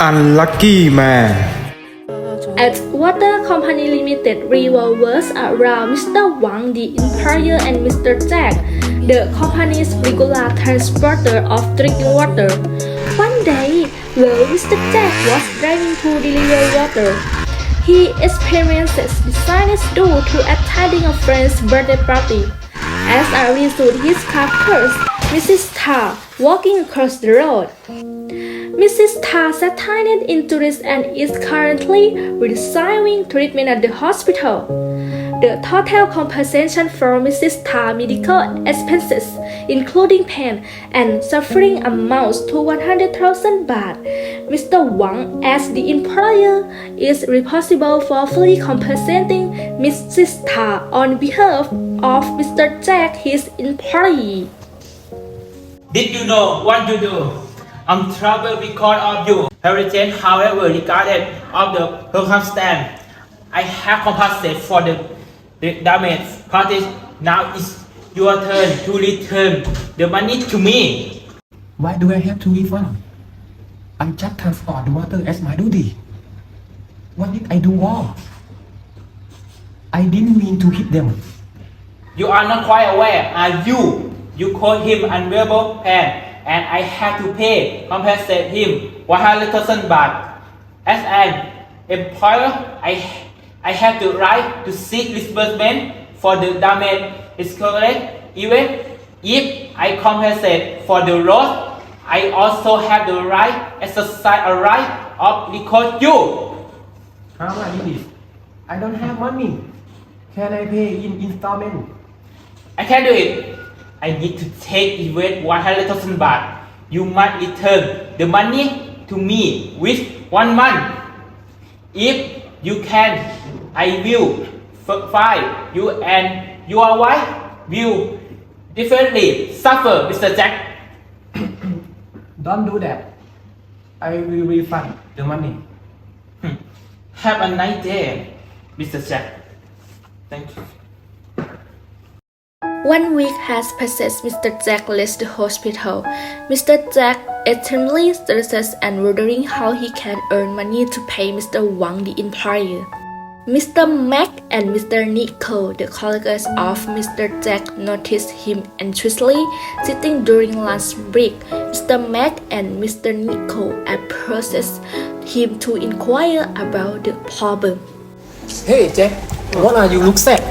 Unlucky man. At Water Company Limited revolves around Mr. Wang, the employer, and Mr. Jack, the company's regular transporter of drinking water. One day, while Mr. Jack was driving to deliver water, he experiences the sinus due to attending a friend's birthday party. As a result, his car crashed Mrs. Tar walking across the road. Mrs. Tar sustained injuries and is currently receiving treatment at the hospital. The total compensation for Mrs. Tar's medical expenses, including pain and suffering, amounts to 100,000 baht. Mr. Wang, as the employer, is responsible for fully compensating Mrs. Tar on behalf of Mr. Jack, his employee. Did you know what to do? I'm troubled because of you. Heritage, however, regardless of the circumstance, I have compensated for the damage. Parties, now it's your turn to return the money to me. Why do I have to refund? I just transport the water as my duty. What did I do wrong? I didn't mean to hit them. You are not quite aware, are you? You called him unbearable pain, and I had to compensate him 100,000 baht. As an employer, I have the right to seek disbursement for the damage. It's correct. Even if I compensate for the loss, I also have the right, exercise a right of recall you. How much is it? I don't have money. Can I pay in installment? I can't do it. I need to take even 100,000 baht. You must return the money to me with 1 month. If you can, I will fine you, and your wife will definitely suffer, Mr. Jack. Don't do that. I will refund the money. Have a nice day, Mr. Jack. Thank you. 1 week has passed. Mr. Jack leaves the hospital. Mr. Jack extremely stresses and wondering how he can earn money to pay Mr. Wang, the employer. Mr. Mac and Mr. Nico, the colleagues of Mr. Jack, notice him anxiously sitting during lunch break. Mr. Mac and Mr. Nico approaches him to inquire about the problem. Hey Jack, what are you look sad?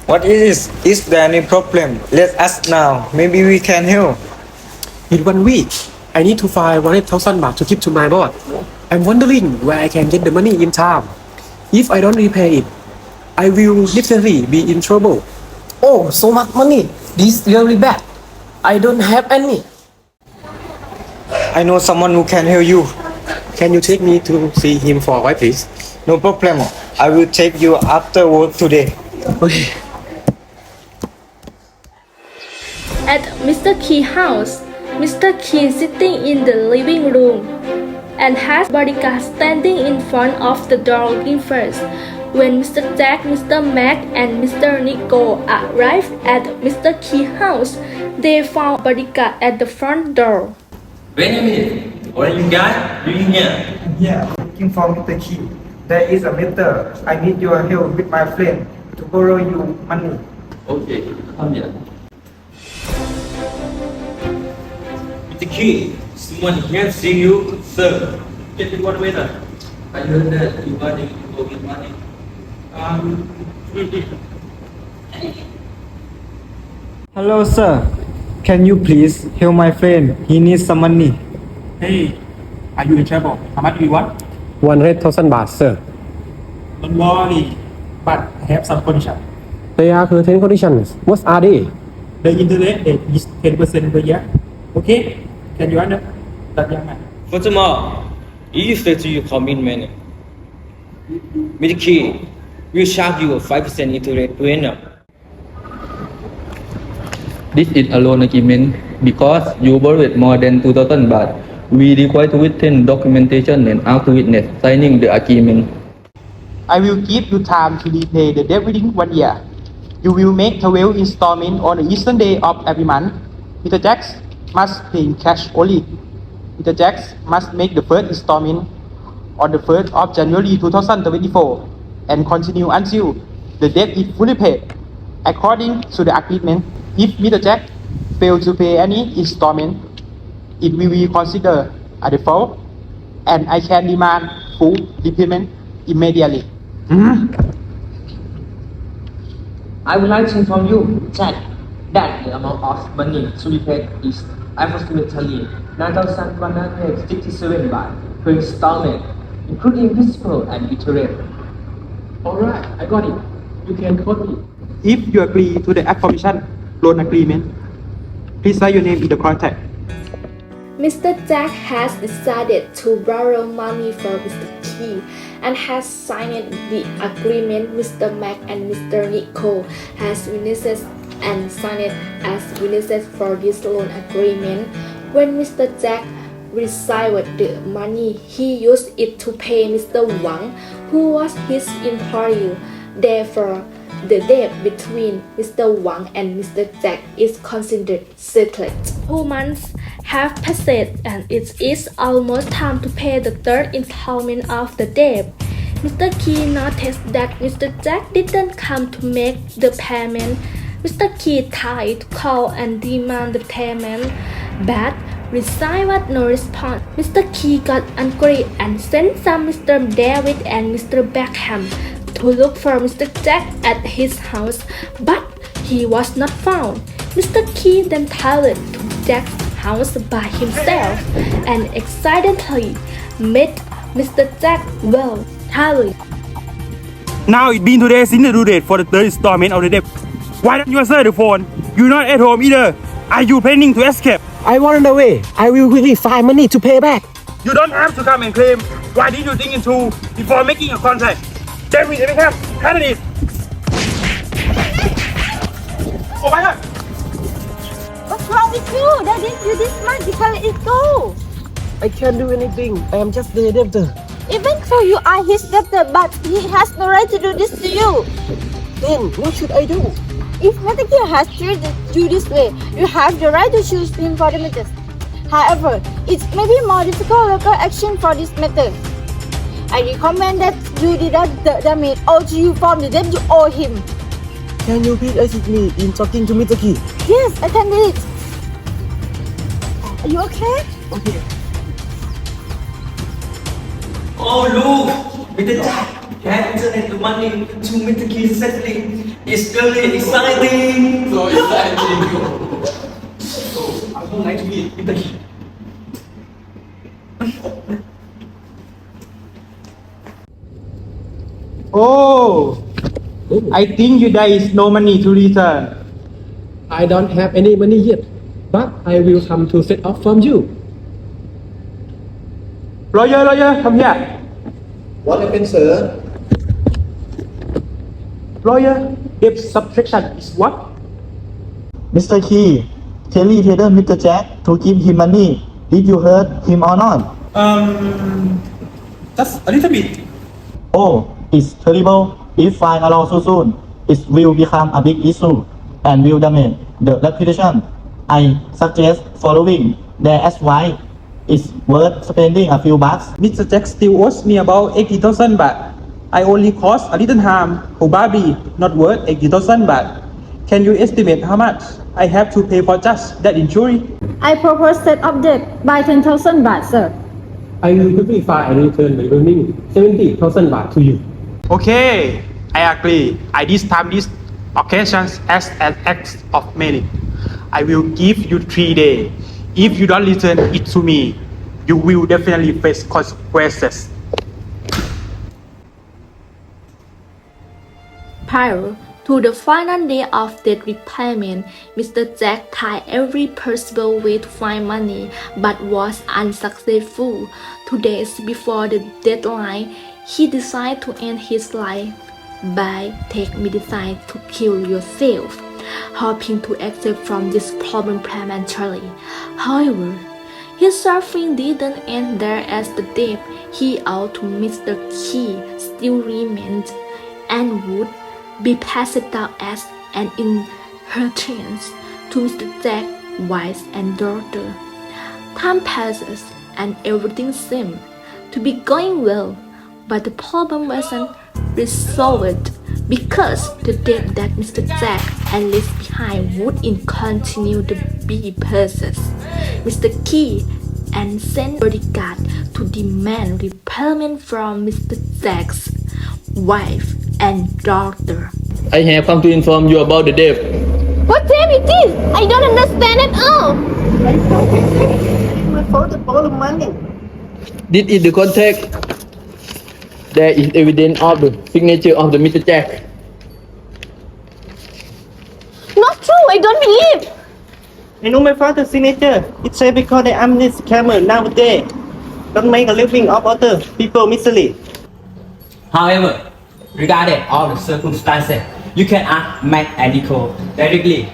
What is? Is there any problem? Let us know. Maybe we can help. In 1 week, I need to find 100,000 baht to give to my boss. I'm wondering where I can get the money in time. If I don't repay it, I will definitely be in trouble. Oh, so much money. This is really bad. I don't have any. I know someone who can help you. Can you take me to see him for a while, please? No problem. I will take you after work today. Okay. At Mr. Key's house, Mr. Key is sitting in the living room and has bodyguards standing in front of the door looking first. When Mr. Jack, Mr. Mac, and Mr. Nico arrive at Mr. Key's house, they found bodyguard at the front door. Wait a minute. What are you guys doing here? Yeah, looking for Mr. Key. There is a matter. I need your help with my friend to borrow you money. Okay, come here. Mr. Key, someone here see you, sir. Get in what way, sir? I heard that you are going to go with money. Hello, sir. Can you please help my friend? He needs some money. Hey, are you in trouble? How much do you want? 100,000 baht, sir. Don't worry, but I have some condition. There are certain conditions. What are they? The interest rate is 10% per year. Okay? Can you understand that, young man? Furthermore, if you fail to your commitment, Mr. Key will charge you a 5% interest per annum. This is a loan agreement because you borrowed more than 2,000 baht. We require to witness documentation and ask witness signing the agreement. I will give you time to repay the debt within 1 year. You will make 12 installments on the Eastern day of every month. Mr. Jax must pay in cash only. Mr. Jax must make the first installment on the 1st of January 2024 and continue until the debt is fully paid. According to the agreement, if Mr. Jack fails to pay any installment, it will be considered a default and I can demand full repayment immediately. I would like to inform you, Jack, that the amount of money to be paid is approximately 9,167 baht per installment, including principal and interest. Alright, I got it. You can quote me. If you agree to the aforementioned loan agreement, please write your name in the contract. Mr. Jack has decided to borrow money from Mr. Key and has signed the agreement. Mr. Mac and Mr. Nico has witnesses and signed as witnesses for this loan agreement. When Mr. Jack received the money, he used it to pay Mr. Wang, who was his employer. Therefore, the debt between Mr. Wang and Mr. Jack is considered settled. 2 months have passed and it is almost time to pay the third installment of the debt. Mr. Key noticed that Mr. Jack didn't come to make the payment. Mr. Key tried to call and demand the payment, but received no response. Mr. Key got angry and sent some Mr. David and Mr. Beckham to look for Mr. Jack at his house, but he was not found. Mr. Key then traveled to Jack's house by himself and excitedly met Mr. Jack well traveling. Now it's been 2 days since the due date for the third installment of the debt. Why don't you answer the phone? You're not at home either. Are you planning to escape? I wanted away. I will quickly find money to pay back. You don't have to come and claim. Why did you think it through before making a contract? David Beckham, Kasidit. Oh my God! What's wrong with you? That didn't do this much. You can let it go. I can't do anything. I am just the debtor. Even though you are his debtor, but he has no right to do this to you. Then what should I do? If Mr. Key has treated you this way, you have the right to choose him for the matter. However, it may be more difficult local action for this matter. I recommend that you deduct the damage owed to you from the debt you owe him. Can you please assist me in talking to Mr. Key? Yes, I can do it. Are you okay? Okay. Oh look, Mr. Jack has returned the money to Mr. Key successfully. It's really exciting. So exciting. So I would like to meet Mr. Key. Oh, I think you there is no money to return. I don't have any money yet, but I will come to set off from you. Lawyer, come here. What happened, sir? Lawyer, debt subtraction is what? Mr. Key, Kelly told Mr. Jack to give him money. Did you hurt him or not? Just a little bit. Oh, it's terrible. If I allow so soon, it will become a big issue and will damage the reputation. I suggest following their advice. It's worth spending a few bucks. Mr. Jack still owes me about 80,000 baht. I only caused a little harm, probably not worth 80,000 baht. Can you estimate how much I have to pay for just that injury? I propose set of debt by 10,000 baht, sir. I will quickly find and return the remaining 70,000 baht to you. Okay, I agree. I discount this occasion as an act of merit. I will give you 3 days. If you don't return it to me, you will definitely face consequences. Prior to the final day of debt repayment, Mr. Jack tried every possible way to find money but was unsuccessful. 2 days before the deadline, he decided to end his life by taking medicine to kill yourself, hoping to escape from this problem prematurely. However, his suffering didn't end there, as the debt he owed to Mr. Key still remained and would be passed down as an inheritance to Mr. Jack's wife and daughter. Time passes and everything seemed to be going well, but the problem wasn't resolved because the debt that Mr. Jack and left behind wouldn't continue to be processed. Mr. Key and sent bodyguard to demand repayment from Mr. Jack's wife and daughter. I have come to inform you about the debt. What damn it is? I don't understand at all. My father borrowed money. This is the contract. There is evidence of the signature of the Mr. Jack. Not true, I don't believe. I know my father's signature. It's said because I am this scammer nowadays. Don't make a living of other people misery. However, regarding all the circumstances, you can ask Mac and Nicole directly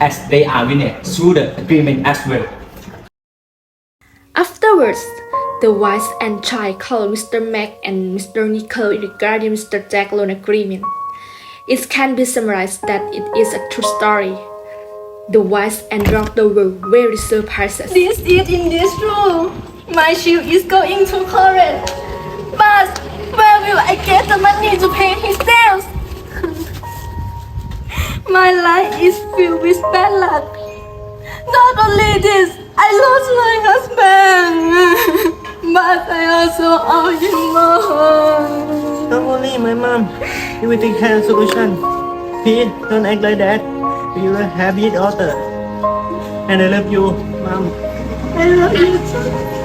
as they are witness through the agreement as well. Afterwards, the wife and child called Mr. Mac and Mr. Nicole regarding Mr. Jack's loan agreement. It can be summarized that it is a true story. The wife and daughter were very surprised. This is in this room. My shield is going to correct. But where will I get the money to pay his debts? My life is filled with bad luck. Not only this, I lost my husband. But I also owe him more. Don't worry, my mom. We will take care of solution. Please don't act like that. We will have it daughter. And I love you, mom. I love you too.